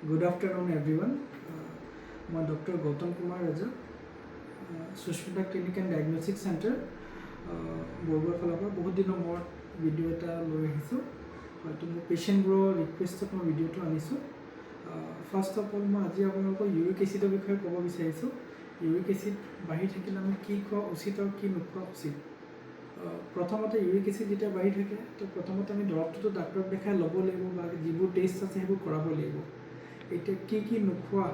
Good afternoon, everyone. মই doctor Gautam Kumar Raja, Sushmita clinic and diagnostic centre বৰগুৱাৰ ফালৰ পৰা বহুত দিনৰ মূৰত ভিডিঅ' এটা লৈ আহিছোঁ। হয়তো মোৰ পেচেণ্টবোৰৰ ৰিকুৱেষ্টত মই ভিডিঅ'টো আনিছোঁ। ফাৰ্ষ্ট অফ অল মই আজি আপোনালোকক ইউৰিক এচিডৰ বিষয়ে ক'ব বিচাৰিছোঁ। ইউৰিক এচিড বাঢ়ি থাকিলে আমি কি খোৱা উচিত আৰু কি নোখোৱা উচিত। প্ৰথমতে ইউৰিক এচিড যেতিয়া বাঢ়ি থাকে তো প্ৰথমতে আমি দৰৱটোতো ডাক্তৰক দেখাই ল'ব লাগিব বা যিবোৰ টেষ্ট আছে সেইবোৰ কৰাব লাগিব। এতিয়া কি নোখোৱা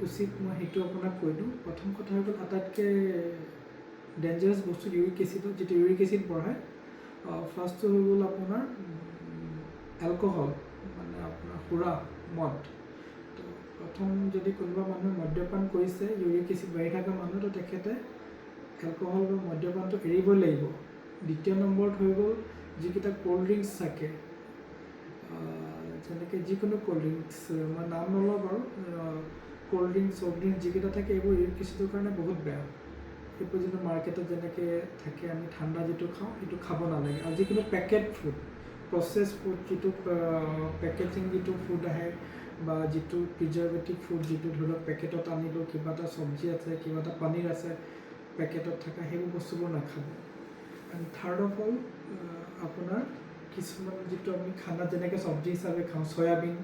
উচিত মই সেইটো আপোনাক কৈ দিওঁ। প্ৰথম কথা হৈ গ'ল আটাইতকৈ ডেঞ্জাৰাছ বস্তু ইউৰিক এচিডত যিটো ইউৰিক এচিড বঢ়ায়। ফাৰ্ষ্টটো হৈ গ'ল আপোনাৰ এলকহল, মানে আপোনাৰ সুৰা মদ। তো প্ৰথম যদি কোনোবা মানুহে মদ্যপান কৰিছে, ইউৰিক এচিড বাঢ়ি থকা মানুহ, তো তেখেতে এলকহল বা মদ্যপানটো এৰিবই লাগিব। দ্বিতীয় নম্বৰত হৈ গ'ল যিকেইটা ক'ল্ড ড্ৰিংকছ থাকে, যেনেকৈ যিকোনো ক'ল্ড ড্ৰিংকছ, মই নাম নলওঁ বাৰু, ক'ল্ড ড্ৰিংকছ চফ্ট ড্ৰিংকছ যিকেইটা থাকে এইবোৰ ইউৰিক এচিডৰ কাৰণে বহুত বেয়া। সেইবোৰ যিটো মাৰ্কেটত যেনেকৈ থাকে, আমি ঠাণ্ডা যিটো খাওঁ সেইটো খাব নালাগে। আৰু যিকোনো পেকেট ফুড, প্ৰচেছ ফুড, যিটো পেকেজিং যিটো ফুড আহে বা যিটো প্ৰিজাৰ্ভেটিভ ফুড, যিটো ধৰি লওক পেকেটত আনিলোঁ, কিবা এটা চব্জি আছে, কিবা এটা পনীৰ আছে পেকেটত থকা, সেইবোৰ বস্তুবোৰ নাখাব। এণ্ড থাৰ্ড অফ অল আপোনাৰ কিছুমান যিটো আমি খানা যেনেকৈ চব্জি হিচাপে খাওঁ, চয়াবিন,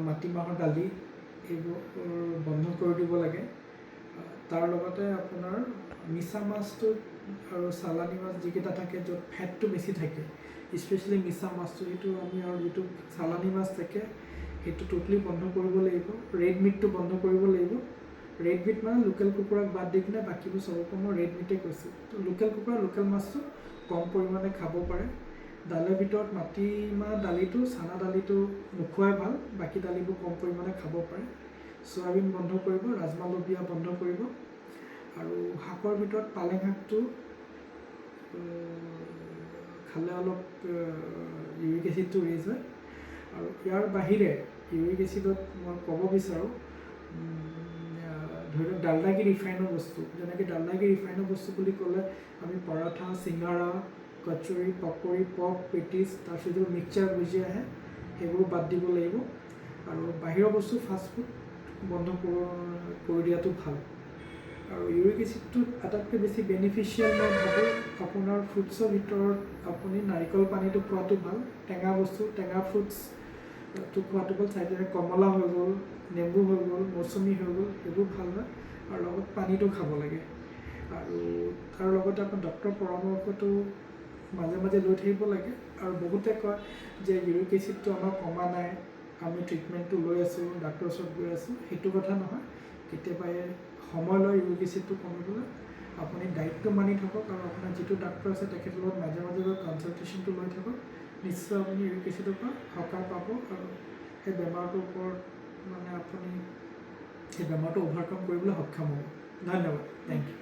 মাটিমাহৰ দালি, এইবোৰ বন্ধ কৰি দিব লাগে। তাৰ লগতে আপোনাৰ মিছা মাছটো আৰু চালানী মাছ যিকেইটা থাকে, য'ত ফেটটো বেছি থাকে, স্পেচিয়েলি মিছা মাছটো, সেইটো আমি, আৰু যিটো চালানী মাছ থাকে সেইটো ট'টেলি বন্ধ কৰিব লাগিব। ৰেড মিটটো বন্ধ কৰিব লাগিব। ৰেড মিট মানে লোকেল কুকুৰাক বাদ দি কিনে বাকীবোৰ চবকে মই ৰেড মিটেই কৈছোঁ। তো লোকেল কুকুৰা, লোকেল মাছটো কম পৰিমাণে খাব পাৰে। দালিৰ ভিতৰত মাটিমাহ দালিটো, চানা দালিটো নোখোৱাই ভাল, বাকী দালিবোৰ কম পৰিমাণে খাব পাৰে। চয়াবিন বন্ধ কৰিব, ৰাজমাহ লবিয়া বন্ধ কৰিব। আৰু শাকৰ ভিতৰত পালেং শাকটো খালে অলপ ইউৰিক এচিডটো ৰেইজ হয়। আৰু ইয়াৰ বাহিৰে ইউৰিক এচিডত মই ক'ব বিচাৰোঁ, ধৰি লওক ডালডাকি ৰিফাইনৰ বস্তু, যেনেকৈ ডালডাকি ৰিফাইনৰ বস্তু বুলি ক'লে আমি পৰঠা, চিঙাৰা, কচুৰি, পকৰি, পক, পেটিছ, তাৰপিছত যিবোৰ মিক্সাৰ ভুজি আহে সেইবোৰ বাদ দিব লাগিব। আৰু বাহিৰৰ বস্তু ফাষ্টফুড বন্ধ কৰি দিয়াটো ভাল। আৰু ইউৰিক এচিডটোত আটাইতকৈ বেছি বেনিফিচিয়েল মই ভাবোঁ আপোনাৰ ফ্ৰুটছৰ ভিতৰত আপুনি নাৰিকল পানীটো খোৱাটো ভাল। টেঙা বস্তু, টেঙা ফ্ৰুটছটো খোৱাটো ভাল। চাইডেৰে কমলা হৈ গ'ল, নেমু হৈ গ'ল, মৌচুমী হৈ গ'ল, সেইবোৰ ভাল হয়। আৰু লগত পানীটো খাব লাগে। আৰু তাৰ লগতে আপোনাৰ ডক্তৰৰ পৰামৰ্শটো মাজে মাজে লৈ থাকিব লাগে। আৰু বহুতে কয় যে ইউৰিক এচিডটো আমাৰ কমা নাই, আমি ট্ৰিটমেণ্টটো লৈ আছোঁ, ডাক্তৰৰ ওচৰত গৈ আছোঁ। সেইটো কথা নহয়। কেতিয়াবা সময় লয় ইউৰিক এচিডটো কমিবলৈ। আপুনি ডায়েটটো মানি থাকক, আৰু আপোনাৰ যিটো ডাক্তৰ আছে তেখেতৰ লগত মাজে মাজে গৈ কনচালটেশ্যনটো লৈ থাকক। নিশ্চয় আপুনি ইউৰিক এচিডৰ পৰা সকাহ পাব, আৰু সেই বেমাৰটোৰ ওপৰত মানে আপুনি সেই বেমাৰটো অভাৰকাম কৰিবলৈ সক্ষম হ'ব। ধন্যবাদ। Thank U.